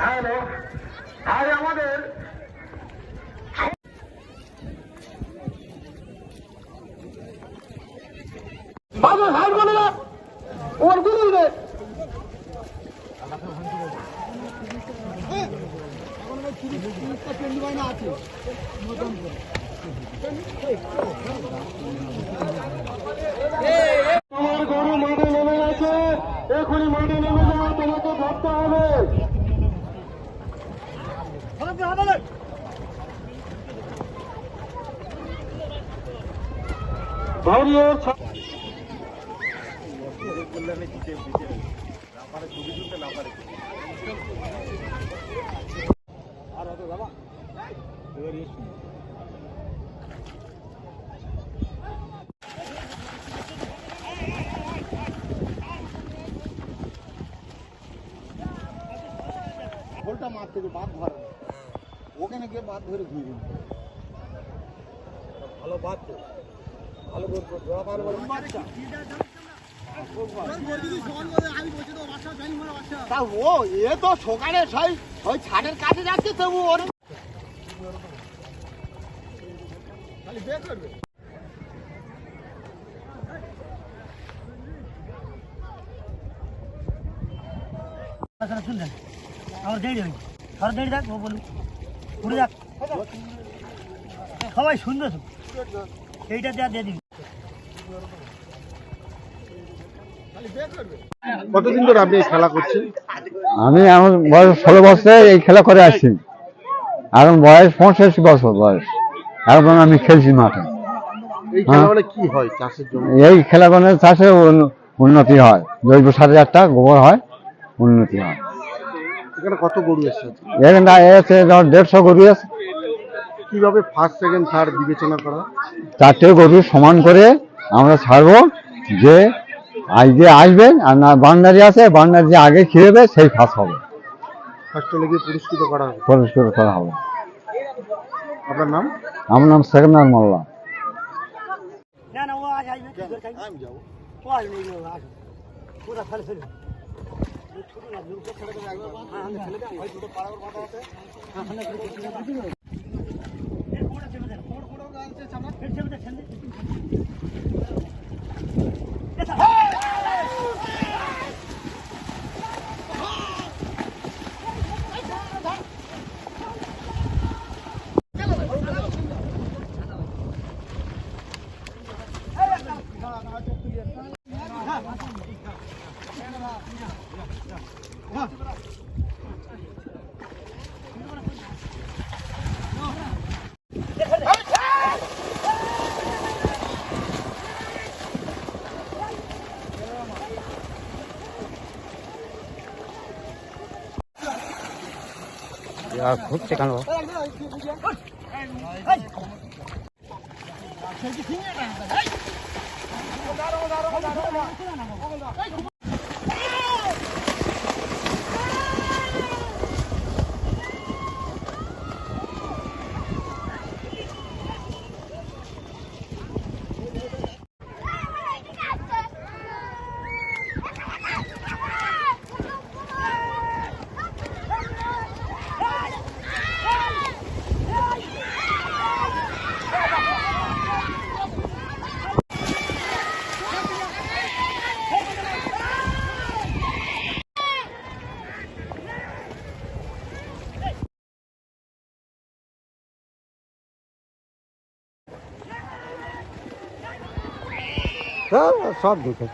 Hello, আজ আমাদের হাট বলে না ওর গুলি দেয় তোমার গরু মাঠে নেমে গেছে, এখনই মাঠে নেমে যাও, তোমাকে ধরতে হবে। গোলটা মাঠ থেকে বাদ ধরে ওখানে গিয়ে বাদ ধরে ঘুরবেন। ভালো বাদ তো ভালো জোড়া পার ও এ তো সকালে ওই ছাদের কাছে যাচ্ছে তবু ওর খালি বের করবে। শুনলেন আমার দেরি হয়েছে আর দেরি দেখ ও বলুন ঘুরে যাক সবাই শুনবে তো এইটা দেওয়া দিয়ে দিবি। কতদিন ধরে আপনি খেলা করছেন? আমি আমার বয়স 16 বছরে এই খেলা করে আসছি, এখন বয়স 65 বছর বয়স, এখন আমি খেলছি মাঠে। এই খেলাগুলো কি হয় চাষের জন্য? এই খেলাগুলো চাষে উন্নতি হয়, জৈব সারের একটা গোবর হয়, উন্নতি হয়। এখানে কত গরু এসেছে? এখানে এসে 150 গরু আছে। কিভাবে ফার্স্ট সেকেন্ড থার্ড বিবেচনা করা? 4টে গরু সমান করে আমরা ছাড়বো, যে আজকে আসবেন আর না বান্ডারি আছে, বান্ডারি যে আগে খেয়েবে সেই ফার্স্ট হবে, ফার্স্ট হলে গিয়ে পুরস্কৃত করা হবে। পুরস্কার করা হবে। আপনার নাম? আমার নাম সেকেন্দার মোল্লা। না না ও আজ আসবে, আমি যাবো। ও আসবে, পুরো ফেলে ফেলে ছোট না লোক ছেড়ে দেবে একবার। হ্যাঁ আমি ছেড়ে দেব, ওই দুটো পাড়ার কথা আছে। হ্যাঁ হ্যাঁ এর কোড়া ছেড়ে দে, কোড়া আছে সামনে ফের ছেড়ে দে ছেড়ে দে। ঘুরছে কেন? সব দেখে